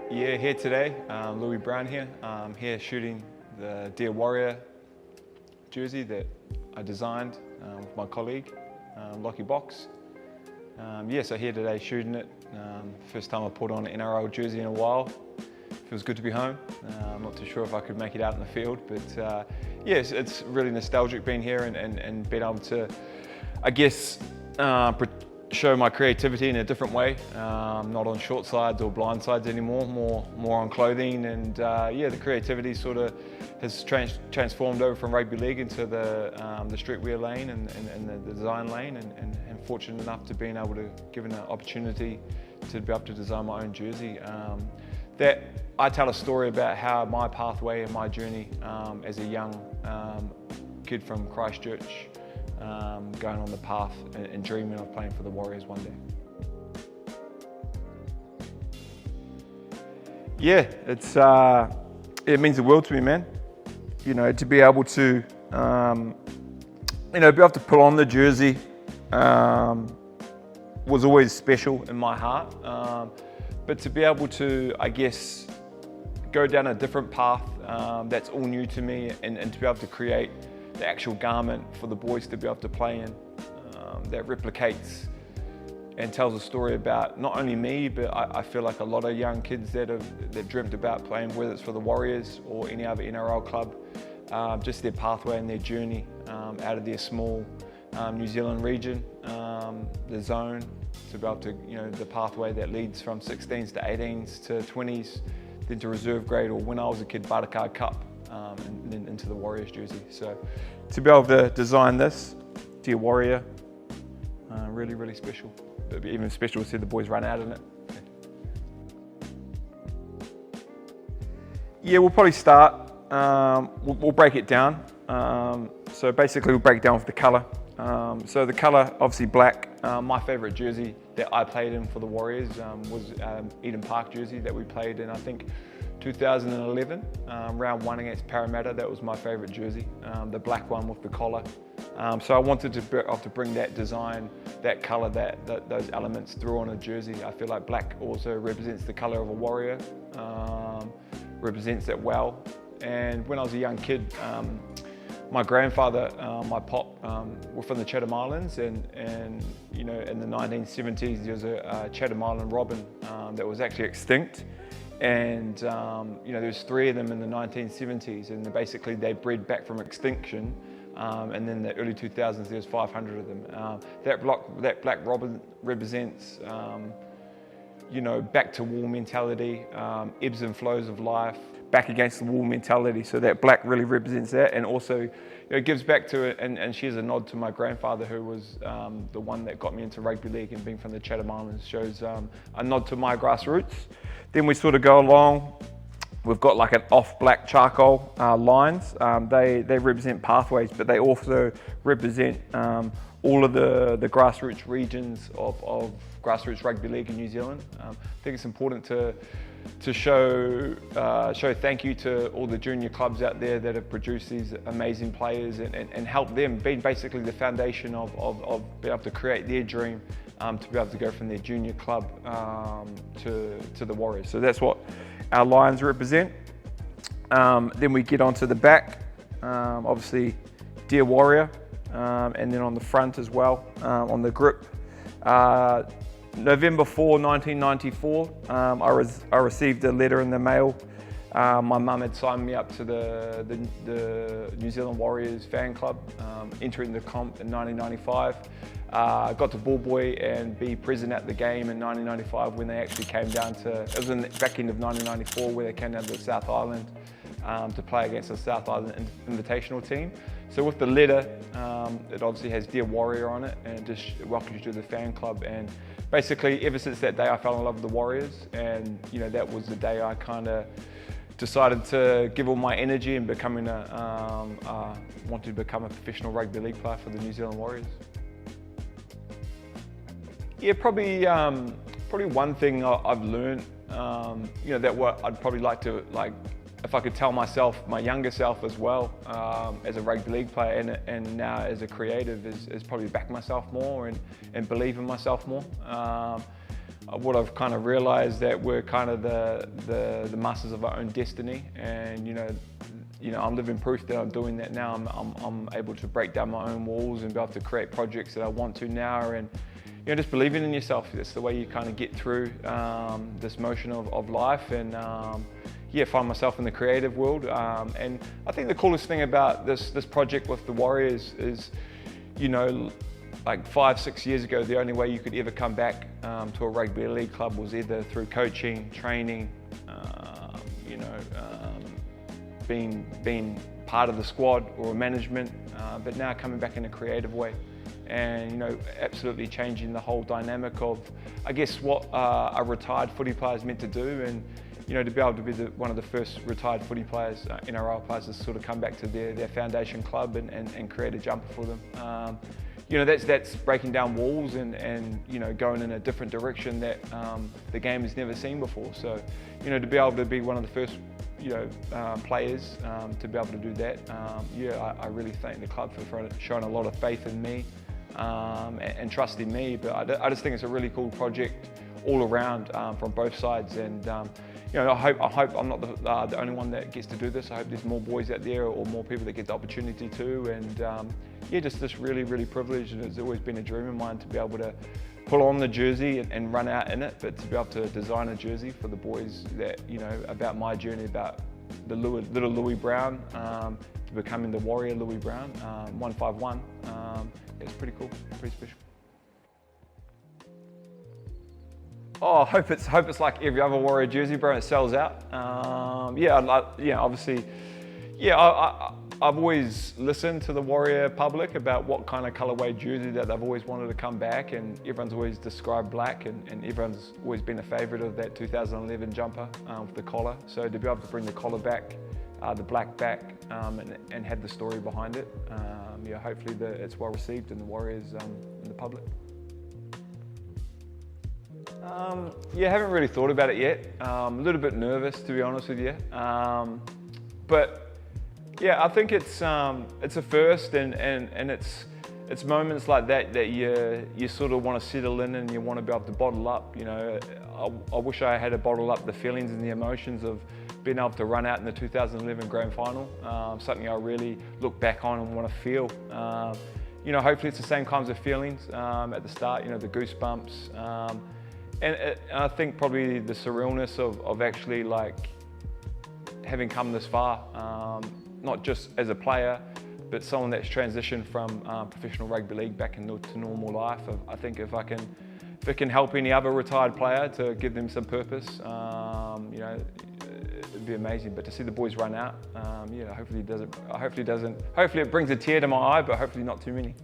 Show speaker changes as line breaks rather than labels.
Yeah, here today, Louis Brown here. Here shooting the DearWarrior jersey that I designed with my colleague, Lockie Box. So here today shooting it. First time I put on an NRL jersey in a while. Feels good to be home. I'm not too sure if I could make it out in the field, but yes, it's really nostalgic being here and being able to, I guess, show my creativity in a different way. Not on short sides or blind sides anymore, more on clothing, and the creativity sort of has transformed over from rugby league into the streetwear lane and the design lane, and fortunate enough to being able to given an opportunity to be able to design my own jersey. That I tell a story about how my pathway and my journey as a young kid from Christchurch, going on the path and dreaming of playing for the Warriors one day. Yeah, it means the world to me, man. You know, to be able to, be able to put on the jersey was always special in my heart. But to be able to, I guess, go down a different path that's all new to me, and to be able to create the actual garment for the boys to be able to play in that replicates and tells a story about not only me, but I feel like a lot of young kids that dreamt about playing, whether it's for the Warriors or any other NRL club, just their pathway and their journey out of their small New Zealand region, the zone, to be able to, the pathway that leads from 16s to 18s to 20s, then to reserve grade, or when I was a kid, Bartercard Cup, and then into the Warriors jersey. So to be able to design this, DearWarrior, really, really special. It'd be even special to see the boys run out in it. Yeah, we'll probably start, we'll break it down. So basically we'll break it down with the colour. So the colour, obviously black. My favourite jersey that I played in for the Warriors was Eden Park jersey that we played in, I think, 2011, round 1 against Parramatta. That was my favourite jersey, the black one with the collar. So I wanted to bring that design, that colour, those elements through on a jersey. I feel like black also represents the colour of a Warrior, represents that well. And when I was a young kid, my grandfather, my pop, were from the Chatham Islands, and in the 1970s there was a Chatham Island robin that was actually extinct. And there's 3 of them in the 1970s, and basically they bred back from extinction, and then the early 2000s there was 500 of them. That black robin represents back to war mentality, ebbs and flows of life, back against the wall mentality. So that black really represents that, and also it gives back to it, and she's a nod to my grandfather, who was the one that got me into rugby league, and being from the Chatham Islands shows a nod to my grassroots. Then we sort of go along, we've got like an off black charcoal lines. They represent pathways, but they also represent all of the grassroots regions of grassroots rugby league in New Zealand. I think it's important to show thank you to all the junior clubs out there that have produced these amazing players, and help them, being basically the foundation of being able to create their dream, to be able to go from their junior club to the Warriors. So that's what our Lions represent. Then we get onto the back, obviously DearWarrior, and then on the front as well, on the grip. November 4, 1994, I received a letter in the mail. My mum had signed me up to the New Zealand Warriors fan club, entering the comp in 1995. I got to ball boy and be present at the game in 1995 when they actually came down to, it was in the back end of 1994 where they came down to the South Island to play against the South Island Invitational team. So with the letter, it obviously has DearWarrior on it, and just welcomes you to the fan club. And basically, ever since that day, I fell in love with the Warriors, and that was the day I kind of decided to give all my energy and wanted to become a professional rugby league player for the New Zealand Warriors. Yeah, probably one thing I've learned, that what I'd probably like to, if I could tell myself, my younger self as well, as a rugby league player and now as a creative, is probably back myself more and believe in myself more. what I've kind of realised that we're kind of the masters of our own destiny, and you know, I'm living proof that I'm doing that now. I'm able to break down my own walls and be able to create projects that I want to now, and you know, just believing in yourself. That's the way you kind of get through this motion of life, and yeah, find myself in the creative world. And I think the coolest thing about this project with the Warriors is, you know, like 5-6 years ago, the only way you could ever come back to a rugby league club was either through coaching, training, you know, being part of the squad or management, but now coming back in a creative way, and you know, absolutely changing the whole dynamic of, I guess, what a retired footy player is meant to do, and you know, to be able to be one of the first retired footy players, NRL players, to sort of come back to their foundation club and create a jumper for them. You know, that's breaking down walls and you know, going in a different direction that the game has never seen before. So, you know, to be able to be one of the first, you know, players to be able to do that, yeah, I really thank the club for showing a lot of faith in me and trust in me. But I just think it's a really cool project all around from both sides, and you know, I hope I'm not the only one that gets to do this. I hope there's more boys out there or more people that get the opportunity to, and yeah, just really privileged, and it's always been a dream of mine to be able to pull on the jersey and run out in it, but to be able to design a jersey for the boys that, you know, about my journey, about the little Louis Brown to becoming the Warrior Louis Brown, 151. It's pretty cool, pretty special. Oh, I hope it's like every other Warrior jersey, bro. It sells out. Yeah, obviously, yeah. I've always listened to the Warrior public about what kind of colourway jersey that they've always wanted to come back, and everyone's always described black, and everyone's always been a favourite of that 2011 jumper with the collar. So to be able to bring the collar back, the black back, and have the story behind it, yeah, hopefully it's well received in the Warriors in the public. Yeah, haven't really thought about it yet. A little bit nervous, to be honest with you. But yeah, I think it's a first, and it's moments like that you sort of want to settle in, and you want to be able to bottle up. You know, I wish I had to bottle up the feelings and the emotions of being able to run out in the 2011 Grand Final. Something I really look back on and want to feel. You know, hopefully it's the same kinds of feelings at the start. You know, the goosebumps. And I think probably the surrealness of actually like having come this far, not just as a player, but someone that's transitioned from professional rugby league back into normal life. I think if it can help any other retired player to give them some purpose, you know, it'd be amazing. But to see the boys run out, yeah, hopefully it brings a tear to my eye, but hopefully not too many.